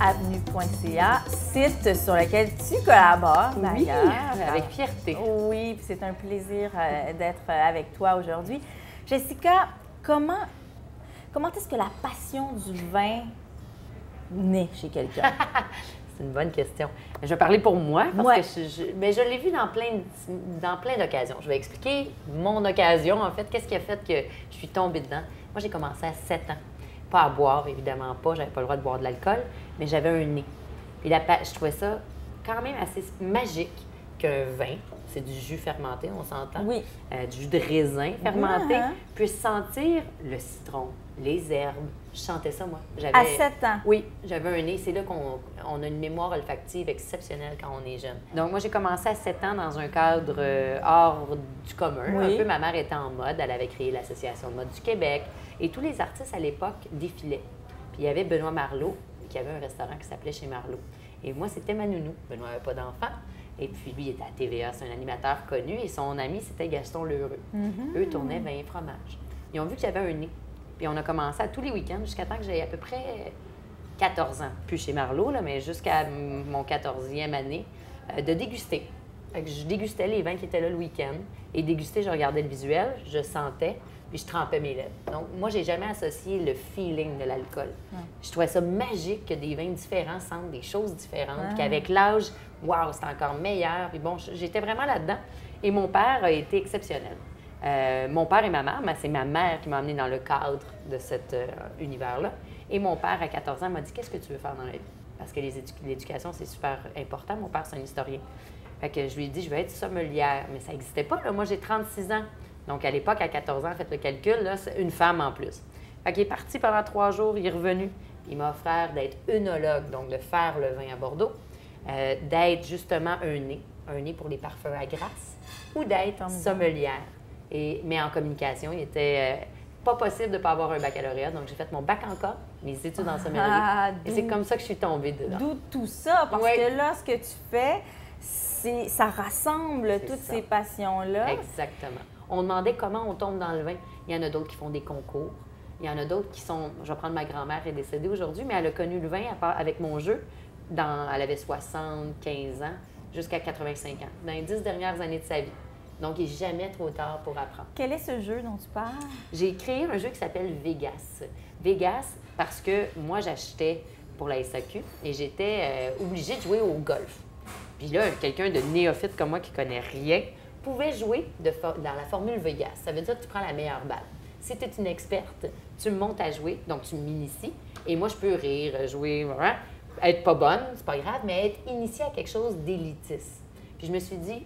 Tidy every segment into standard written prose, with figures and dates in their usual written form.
avenue.ca, site sur lequel tu collabores Oui, d'ailleurs. avec fierté. Oui, puis c'est un plaisir d'être avec toi aujourd'hui. Jessica, comment est-ce que la passion du vin naît chez quelqu'un? C'est une bonne question. Je vais parler pour moi parce Ouais. que mais je l'ai vu dans plein d'occasions. Je vais expliquer mon occasion, en fait. Qu'est-ce qui a fait que je suis tombée dedans? Moi, j'ai commencé à 7 ans. Pas à boire, évidemment pas. J'avais pas le droit de boire de l'alcool, mais j'avais un nez. Puis je trouvais ça quand même assez magique qu'un vin, c'est du jus fermenté, on s'entend, Oui. du jus de raisin fermenté, Uh-huh. puisse sentir le citron, les herbes. Je sentais ça, moi. À 7 ans? Oui, j'avais un nez. C'est là qu'on a une mémoire olfactive exceptionnelle quand on est jeune. Donc, moi, j'ai commencé à 7 ans dans un cadre hors du commun. Oui. Un peu, ma mère était en mode. Elle avait créé l'Association de mode du Québec. Et tous les artistes, à l'époque, défilaient. Puis, il y avait Benoît Marleau, qui avait un restaurant qui s'appelait Chez Marleau. Et moi, c'était ma nounou. Benoît n'avait pas d'enfant. Et puis, lui, il était à TVA. C'est un animateur connu. Et son ami, c'était Gaston Lheureux. Eux tournaient vin et fromage. Ils ont vu que j'avais un nez. Puis on a commencé à tous les week-ends jusqu'à temps que j'ai à peu près 14 ans. Plus chez Marleau, là, mais jusqu'à mon 14e année, de déguster. Fait que je dégustais les vins qui étaient là le week-end. Et déguster, je regardais le visuel, je sentais, puis je trempais mes lèvres. Donc, moi, j'ai jamais associé le feeling de l'alcool. Je trouvais ça magique que des vins différents sentent des choses différentes. Puis qu'avec l'âge, waouh, c'était encore meilleur. Puis bon, j'étais vraiment là-dedans. Et mon père a été exceptionnel. Mon père et ma mère, c'est ma mère qui m'a amenée dans le cadre de cet univers-là. Et mon père, à 14 ans, m'a dit « Qu'est-ce que tu veux faire dans la vie? » Parce que l'éducation, c'est super important. Mon père, c'est un historien. Fait que je lui ai dit « Je veux être sommelière. » Mais ça n'existait pas, là. Moi, j'ai 36 ans. Donc, à l'époque, à 14 ans, faites le calcul, là, c'est une femme en plus. Fait qu'il est parti pendant 3 jours, il est revenu. Il m'a offert d'être œnologue, donc de faire le vin à Bordeaux, d'être justement un nez pour les parfums à grasse, ou d'être sommelière. Mais en communication, il était pas possible de ne pas avoir un baccalauréat. Donc, j'ai fait mon bac en cas, mes études en sommellerie. Et c'est comme ça que je suis tombée dedans. D'où tout ça? Parce Oui. que là, ce que tu fais, ça rassemble toutes ça. ces passions-là. Exactement. On demandait comment on tombe dans le vin. Il y en a d'autres qui font des concours. Il y en a d'autres qui sont... Je vais prendre ma grand-mère, elle est décédée aujourd'hui, mais elle a connu le vin avec mon jeu. Elle avait 75 ans jusqu'à 85 ans, dans les 10 dernières années de sa vie. Donc, il n'est jamais trop tard pour apprendre. Quel est ce jeu dont tu parles? J'ai créé un jeu qui s'appelle Vegas. Vegas, parce que moi, j'achetais pour la SAQ et j'étais obligée de jouer au golf. Puis là, quelqu'un de néophyte comme moi qui ne connaît rien pouvait jouer dans la formule Vegas. Ça veut dire que tu prends la meilleure balle. Si tu es une experte, tu me montes à jouer, donc tu m'inities. Et moi, je peux rire, jouer, hein, être pas bonne, c'est pas grave, mais être initiée à quelque chose d'élitiste. Puis je me suis dit,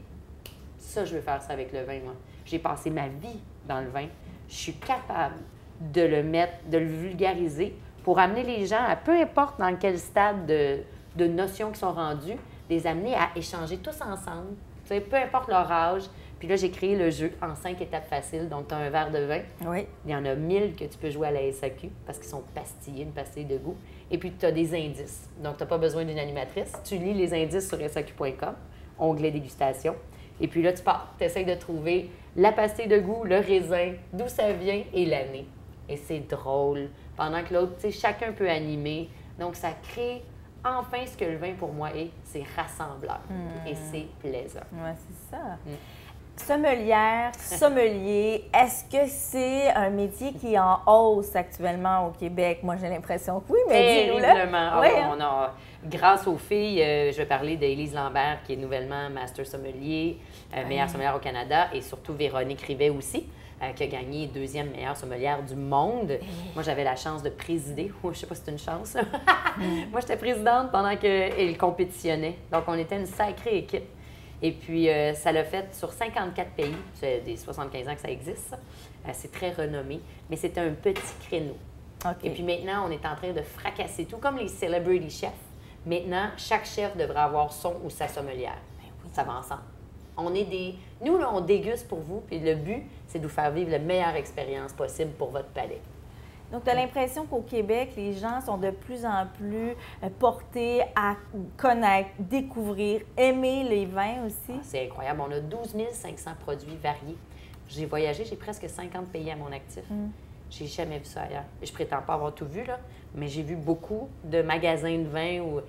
ça, je veux faire ça avec le vin, moi. J'ai passé ma vie dans le vin. Je suis capable de le mettre, de le vulgariser pour amener les gens à peu importe dans quel stade de notions qui sont rendues, les amener à échanger tous ensemble, tu sais, peu importe leur âge. Puis là, j'ai créé le jeu en 5 étapes faciles. Donc, tu as un verre de vin. Oui. Il y en a 1000 que tu peux jouer à la SAQ parce qu'ils sont pastillés, une pastille de goût. Et puis, tu as des indices. Donc, tu n'as pas besoin d'une animatrice. Tu lis les indices sur SAQ.com, onglet dégustation. Et puis là, tu pars. Tu essaies de trouver la pastille de goût, le raisin, d'où ça vient et l'année. Et c'est drôle. Pendant que l'autre, tu sais, chacun peut animer. Donc, ça crée enfin ce que le vin pour moi est. C'est rassembleur. Et c'est plaisant. Oui, c'est ça. Sommelière, sommelier, est-ce que c'est un métier qui est en hausse actuellement au Québec? Moi, j'ai l'impression que oui, mais dis-nous-le. Terriblement. Ah Oui, ouais, hein? on a, grâce aux filles, je vais parler d'Élise Lambert, qui est nouvellement Master Sommelier, meilleure sommelière au Canada, et surtout Véronique Rivet aussi, qui a gagné 2e meilleure sommelière du monde. Moi, j'avais la chance de présider. Je ne sais pas si c'est une chance. Moi, j'étais présidente pendant qu'elle compétitionnait. Donc, on était une sacrée équipe. Et puis, ça l'a fait sur 54 pays. C'est des 75 ans que ça existe. C'est très renommé, mais c'était un petit créneau. OK. Et puis maintenant, on est en train de fracasser tout, comme les celebrity chefs. Maintenant, chaque chef devrait avoir son ou sa sommelière. Ça va ensemble. Nous, là, on déguste pour vous, puis le but, c'est de vous faire vivre la meilleure expérience possible pour votre palais. Donc, tu as l'impression qu'au Québec, les gens sont de plus en plus portés à connaître, découvrir, aimer les vins aussi? C'est incroyable. On a 12 500 produits variés. J'ai voyagé, j'ai presque 50 pays à mon actif. J'ai jamais vu ça ailleurs. Je prétends pas avoir tout vu, là, mais j'ai vu beaucoup de magasins de vin où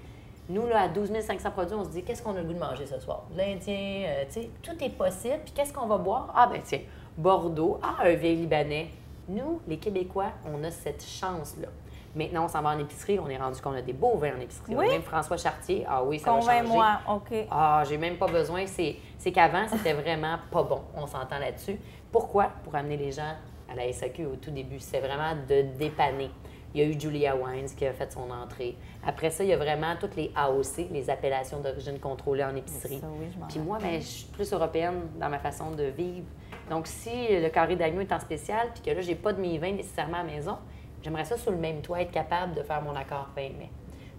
nous, là, à 12 500 produits, on se dit qu'est-ce qu'on a le goût de manger ce soir? L'Indien, tu sais, tout est possible. Puis qu'est-ce qu'on va boire? Ah, ben tiens, Bordeaux, un vin libanais. Nous, les Québécois, on a cette chance-là. Maintenant, on s'en va en épicerie, on est rendu qu'on a des beaux vins en épicerie. Oui? Même François Chartier, ah oui, ça va changer. Convainc-moi, OK. Ah, j'ai même pas besoin. C'est qu'avant, c'était vraiment pas bon. On s'entend là-dessus. Pourquoi? Pour amener les gens à la SAQ au tout début. C'était vraiment de dépanner. Il y a eu Julia Wines qui a fait son entrée. Après ça, il y a vraiment toutes les AOC, les appellations d'origine contrôlée en épicerie. Ça, oui, je m'en Puis moi, rappelle. ben, je suis plus européenne dans ma façon de vivre. Donc, si le carré d'agneau est en spécial, puis que là, j'ai pas de mes vins nécessairement à la maison, j'aimerais ça sous le même toit, être capable de faire mon accord fin mai.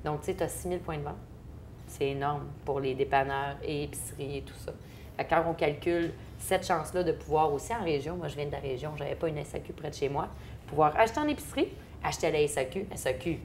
Donc, tu sais, tu as 6 000 points de vente. C'est énorme pour les dépanneurs et épiceries et tout ça. Fait que quand on calcule cette chance-là de pouvoir aussi en région, moi, je viens de la région, j'avais pas une SAQ près de chez moi, pouvoir acheter en épicerie, acheter à la SAQ. SAQ,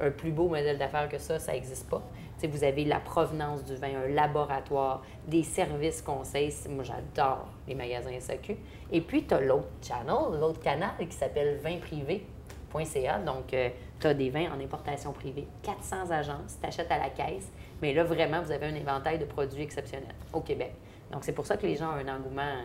un plus beau modèle d'affaires que ça n'existe pas. Tu sais, vous avez la provenance du vin, un laboratoire, des services conseils. Moi, j'adore les magasins SAQ. Et puis, tu as l'autre channel, l'autre canal qui s'appelle vinprivé.ca. Donc, tu as des vins en importation privée. 400 agences, tu achètes à la caisse. Mais là, vraiment, vous avez un éventail de produits exceptionnels au Québec. Donc, c'est pour ça que les gens ont un engouement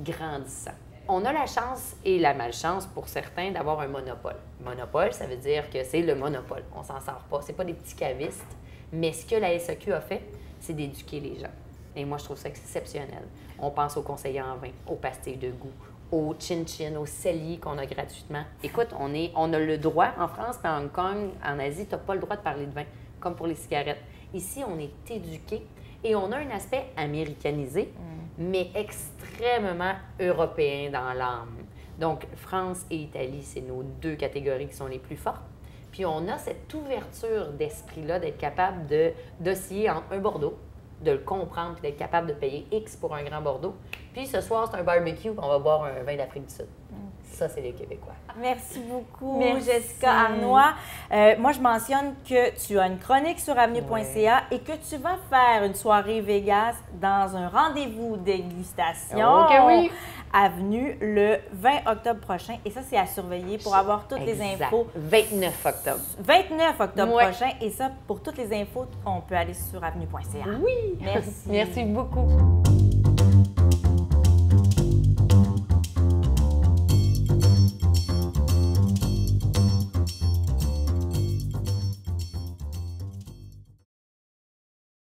grandissant. On a la chance et la malchance pour certains d'avoir un monopole. Monopole, ça veut dire que c'est le monopole. On s'en sort pas. C'est pas des petits cavistes. Mais ce que la SAQ a fait, c'est d'éduquer les gens. Et moi, je trouve ça exceptionnel. On pense aux conseillers en vin, aux pastilles de goût, aux chin-chin, aux celliers qu'on a gratuitement. Écoute, on a le droit, en France, puis en Hong Kong, en Asie, tu n'as pas le droit de parler de vin, comme pour les cigarettes. Ici, on est éduqué et on a un aspect américanisé, mais extrêmement européen dans l'âme. Donc, France et Italie, c'est nos deux catégories qui sont les plus fortes. Puis on a cette ouverture d'esprit-là d'être capable d'osciller entre un Bordeaux, de le comprendre, puis d'être capable de payer X pour un grand Bordeaux. Puis ce soir, c'est un barbecue, puis on va boire un vin d'Afrique du Sud. Ça, c'est les Québécois. Merci beaucoup, Merci. Jessica Arnois. Moi, je mentionne que tu as une chronique sur avenue.ca et que tu vas faire une soirée Vegas dans un rendez-vous dégustation Oh, que oui. Avenue le 20 octobre prochain. Et ça, c'est à surveiller pour avoir toutes les Exact. infos. 29 octobre. 29 octobre Ouais. prochain. Et ça, pour toutes les infos, on peut aller sur avenue.ca. Oui. Merci. Merci beaucoup.